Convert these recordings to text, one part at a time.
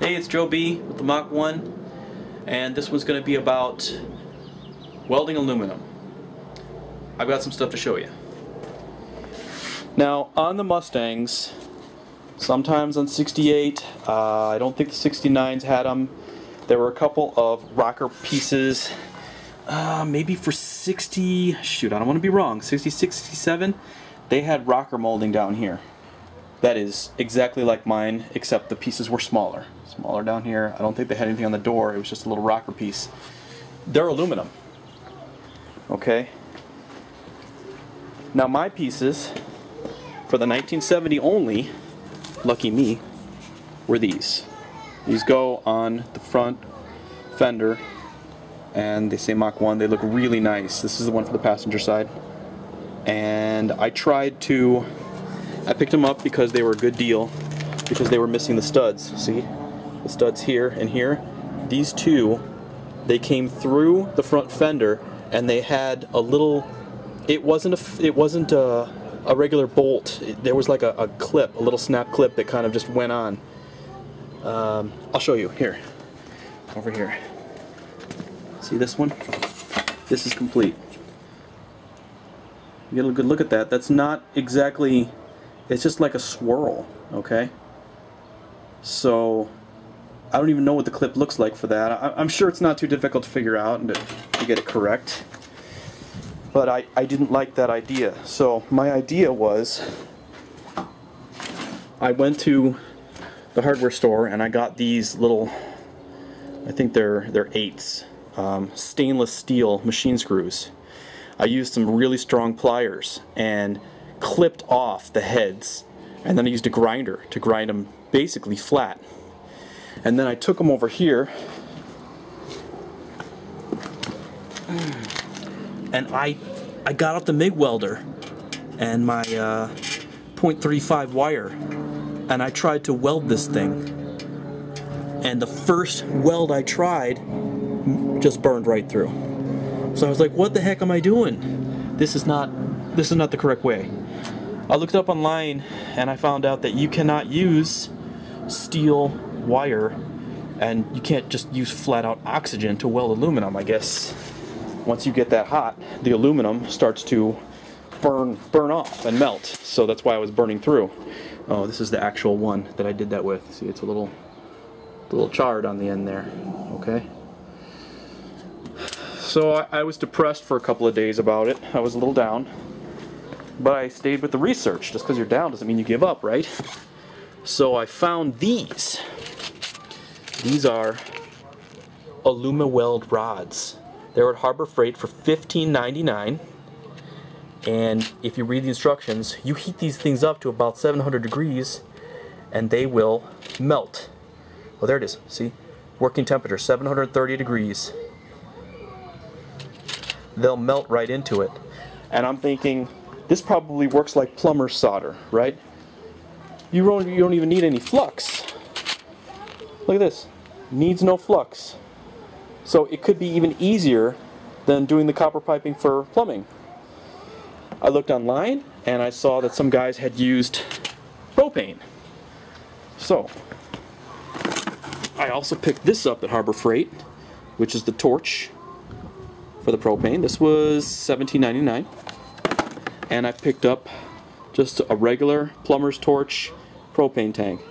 Hey, it's Joe B with the Mach 1, and this one's going to be about welding aluminum. I've got some stuff to show you. Now, on the Mustangs, sometimes on 68, I don't think the 69s had them. There were a couple of rocker pieces, maybe for 60, shoot, I don't want to be wrong, 66, 67, they had rocker molding down here. That is exactly like mine, except the pieces were smaller. Smaller down here. I don't think they had anything on the door. It was just a little rocker piece. They're aluminum. Okay. Now my pieces, for the 1970 only, lucky me, were these. These go on the front fender, and they say Mach 1. They look really nice. This is the one for the passenger side. And I picked them up because they were a good deal, because they were missing the studs. See? The studs here and here. These two, they came through the front fender, and they had a little, it wasn't a regular bolt. There was like a clip, a little snap clip that kind of just went on. I'll show you. Here. Over here. See this one? This is complete. You get a good look at that. That's not exactly, it's just like a swirl, okay? So, I don't even know what the clip looks like for that. I'm sure it's not too difficult to figure out and to get it correct. But I didn't like that idea. So, my idea was, I went to the hardware store and I got these little, I think they're 8s, stainless steel machine screws. I used some really strong pliers and clipped off the heads, and then I used a grinder to grind them basically flat. And then I took them over here and I got out the MIG welder and my .35 wire, and I tried to weld this thing, and the first weld I tried just burned right through. So I was like, what the heck am I doing? This is not the correct way. I looked up online and I found out that you cannot use steel wire, and you can't just use flat out oxygen to weld aluminum. I guess once you get that hot, the aluminum starts to burn off and melt. So that's why I was burning through. Oh, this is the actual one that I did that with. See, it's a little charred on the end there. Okay. So I was depressed for a couple of days about it. I was a little down. But I stayed with the research. Just because you're down doesn't mean you give up, right? So I found these. These are Alumiweld rods. They were at Harbor Freight for $15.99. And if you read the instructions, you heat these things up to about 700 degrees and they will melt. Oh, there it is. See? Working temperature, 730 degrees. They'll melt right into it. And I'm thinking, this probably works like plumber's solder, right? You don't even need any flux. Look at this. Needs no flux. So it could be even easier than doing the copper piping for plumbing. I looked online and I saw that some guys had used propane. So I also picked this up at Harbor Freight, which is the torch for the propane. This was $17.99. And I picked up just a regular plumber's torch propane tank.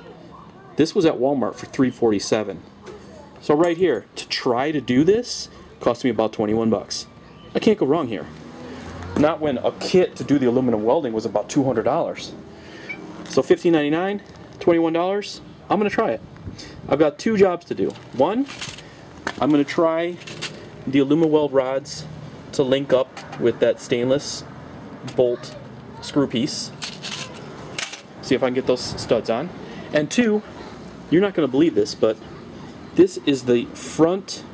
This was at Walmart for $3.47. So right here, to try to do this, cost me about 21 bucks. I can't go wrong here. Not when a kit to do the aluminum welding was about $200. So $15.99, $21, I'm going to try it. I've got two jobs to do. One, I'm going to try the Alumiweld rods to link up with that stainless bolt screw piece. See if I can get those studs on. And two, you're not going to believe this, but this is the front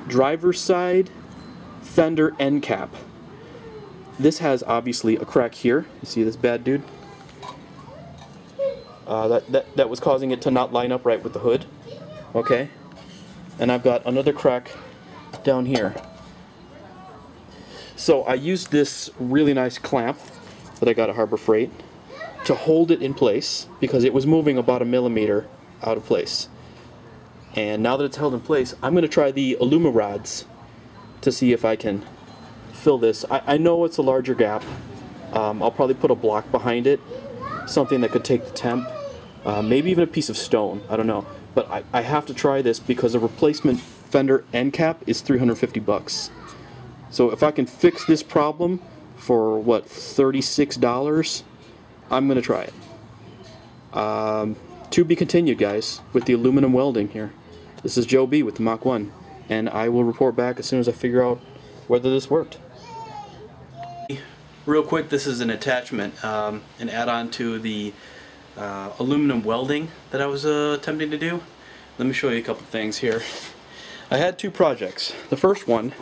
driver's side fender end cap. This has obviously a crack here. You see this bad dude? That was causing it to not line up right with the hood. Okay. And I've got another crack down here. So I used this really nice clamp that I got at Harbor Freight to hold it in place because it was moving about 1 millimeter out of place. And now that it's held in place, I'm going to try the Alumirods to see if I can fill this. I know it's a larger gap. I'll probably put a block behind it, something that could take the temp, maybe even a piece of stone, I don't know. But I have to try this because a replacement fender end cap is 350 bucks. So if I can fix this problem for, what, $36, I'm going to try it. To be continued, guys, with the aluminum welding here. This is Joe B with the Mach 1, and I will report back as soon as I figure out whether this worked. Real quick, this is an attachment, an add-on to the aluminum welding that I was attempting to do. Let me show you a couple things here. I had two projects. The first one,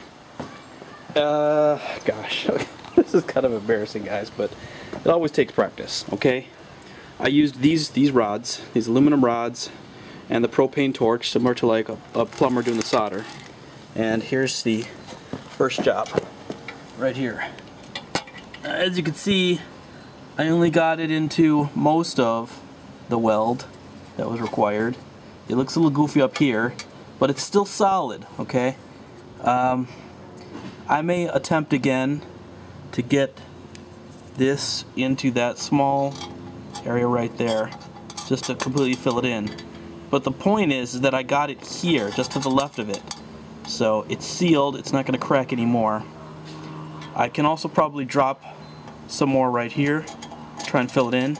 gosh, this is kind of embarrassing, guys, but it always takes practice, okay? I used these rods, these aluminum rods, and the propane torch, similar to like a plumber doing the solder. And here's the first job, right here. As you can see, I only got it into most of the weld that was required. It looks a little goofy up here, but it's still solid, okay? I may attempt again to get this into that small area right there, just to completely fill it in. But the point is that I got it here, just to the left of it. So it's sealed, it's not going to crack anymore. I can also probably drop some more right here, try and fill it in.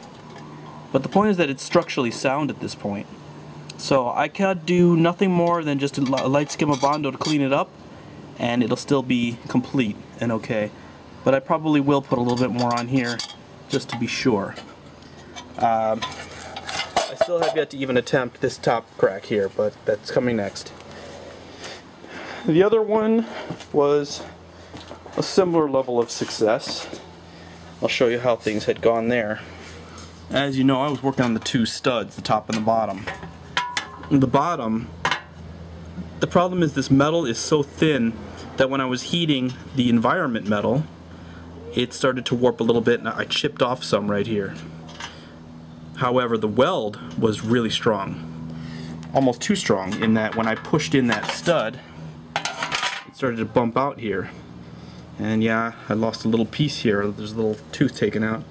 But the point is that it's structurally sound at this point. So I could do nothing more than just a light skim of Bondo to clean it up, and it'll still be complete and okay. But I probably will put a little bit more on here, just to be sure. I still have yet to even attempt this top crack here, but that's coming next. The other one was a similar level of success. I'll show you how things had gone there. As you know, I was working on the two studs, the top and the bottom. The bottom, the problem is this metal is so thin that when I was heating the environment metal, it started to warp a little bit and I chipped off some right here. However, the weld was really strong, almost too strong, in that when I pushed in that stud, it started to bump out here. And yeah, I lost a little piece here. There's a little tooth taken out.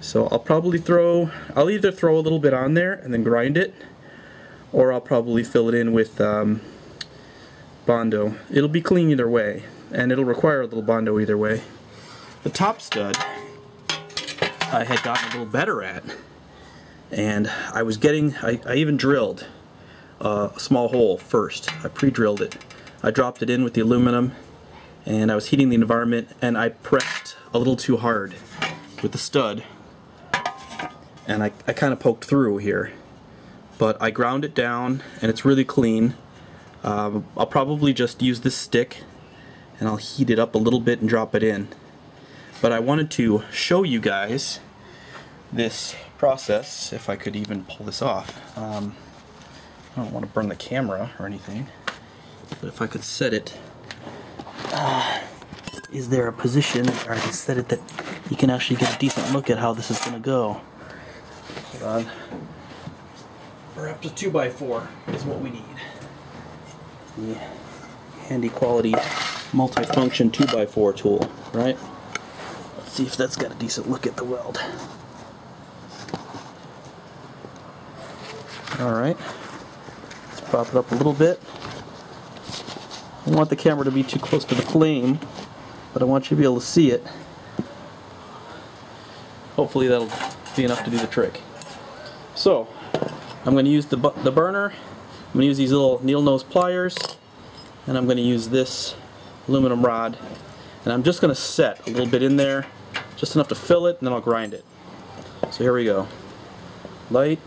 So I'll either throw a little bit on there and then grind it, or I'll probably fill it in with Bondo. It'll be clean either way, and it'll require a little Bondo either way. The top stud I had gotten a little better at, and I even drilled a small hole first. I pre-drilled it. I dropped it in with the aluminum, and I was heating the environment, and I pressed a little too hard with the stud, and I kind of poked through here. But I ground it down, and it's really clean. I'll probably just use this stick, and I'll heat it up a little bit and drop it in. But I wanted to show you guys this process, if I could even pull this off. I don't want to burn the camera or anything, but if I could set it, is there a position where I can set it that you can actually get a decent look at how this is going to go? Hold on. Perhaps a 2x4 is what we need. The handy quality multi-function 2x4 tool, right? Let's see if that's got a decent look at the weld. Alright, let's prop it up a little bit. I don't want the camera to be too close to the flame, but I want you to be able to see it. Hopefully that'll be enough to do the trick. So, I'm going to use the burner, I'm going to use these little needle nose pliers, and I'm going to use this aluminum rod, and I'm just going to set a little bit in there, just enough to fill it, and then I'll grind it. So here we go. Light.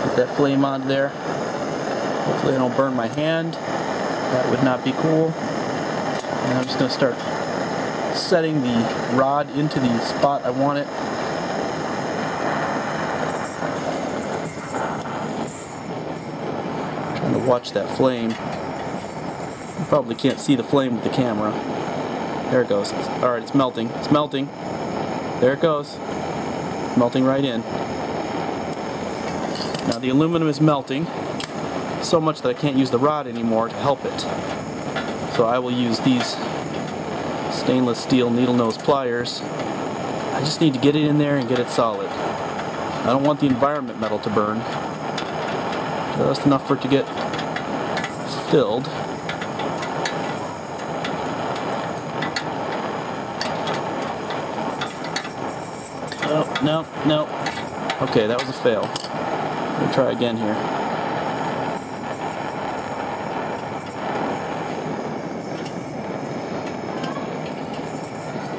Get that flame on there. Hopefully I don't burn my hand. That would not be cool. And I'm just going to start setting the rod into the spot I want it. Trying to watch that flame. You probably can't see the flame with the camera. There it goes. Alright, it's melting. It's melting. There it goes. Melting right in. Now the aluminum is melting so much that I can't use the rod anymore to help it. So I will use these stainless steel needle nose pliers. I just need to get it in there and get it solid. I don't want the environment metal to burn. Just enough for it to get filled. Oh, no, no. Okay, that was a fail. Let me try again here.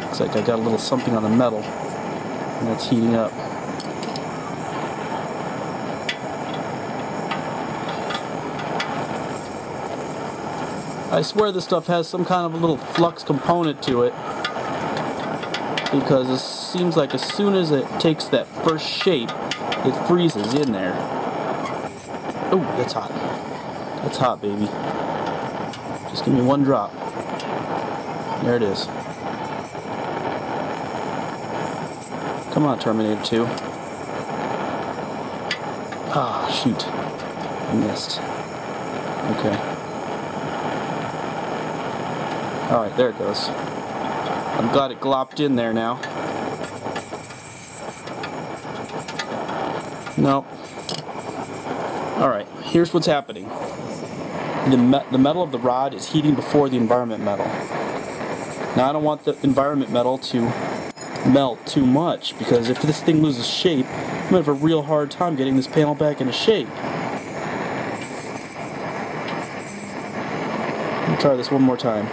Looks like I got a little something on the metal, and that's heating up. I swear this stuff has some kind of a little flux component to it, because it seems like as soon as it takes that first shape, it freezes in there. Oh, that's hot. That's hot, baby. Just give me one drop. There it is. Come on, Terminator 2. Ah, shoot. I missed. Okay. Alright, there it goes. I'm glad it glopped in there now. Nope. Alright, here's what's happening. The metal of the rod is heating before the environment metal. Now I don't want the environment metal to melt too much, because if this thing loses shape, I'm going to have a real hard time getting this panel back into shape. Let me try this one more time.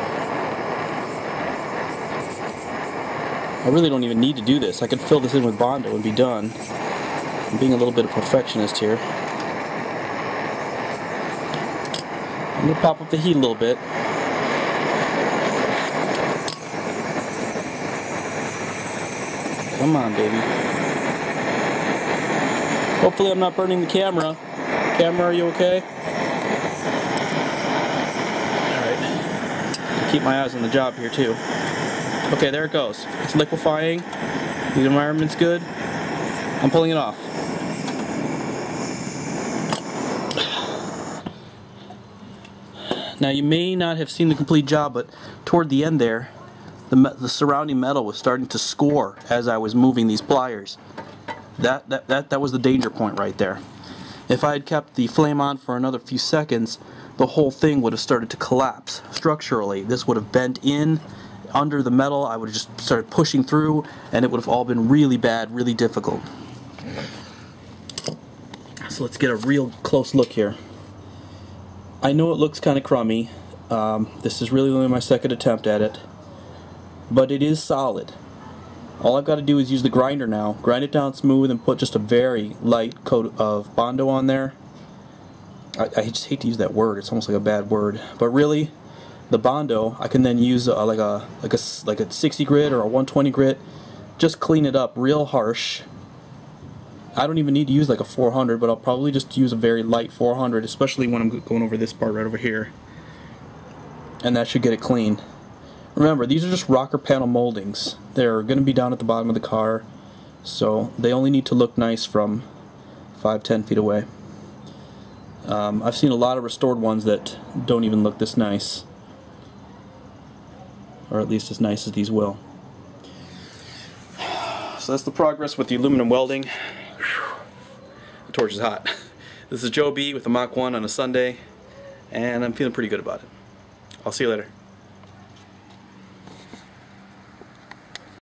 I really don't even need to do this. I could fill this in with Bondo and be done. I'm being a little bit of a perfectionist here. I'm going to pop up the heat a little bit. Come on, baby. Hopefully I'm not burning the camera. Camera, are you okay? Alright. Keep my eyes on the job here too. Okay, there it goes. It's liquefying. The environment's good. I'm pulling it off. Now you may not have seen the complete job, but toward the end there, the surrounding metal was starting to score as I was moving these pliers. That was the danger point right there. If I had kept the flame on for another few seconds, the whole thing would have started to collapse structurally. This would have bent in under the metal. I would have just started pushing through, and it would have all been really bad, really difficult. So let's get a real close look here. I know it looks kind of crummy. This is really only my second attempt at it, but it is solid. All I've got to do is use the grinder now, grind it down smooth, and put just a very light coat of Bondo on there. I just hate to use that word. It's almost like a bad word, but really, the Bondo I can then use like a 60 grit or a 120 grit. Just clean it up real harsh. I don't even need to use like a 400, but I'll probably just use a very light 400, especially when I'm going over this part right over here. And that should get it clean. Remember, these are just rocker panel moldings. They're going to be down at the bottom of the car, so they only need to look nice from 5-10 feet away. I've seen a lot of restored ones that don't even look this nice, or at least as nice as these will. So that's the progress with the aluminum welding. The torch is hot. This is Joe B with the Mach 1 on a Sunday, and I'm feeling pretty good about it. I'll see you later.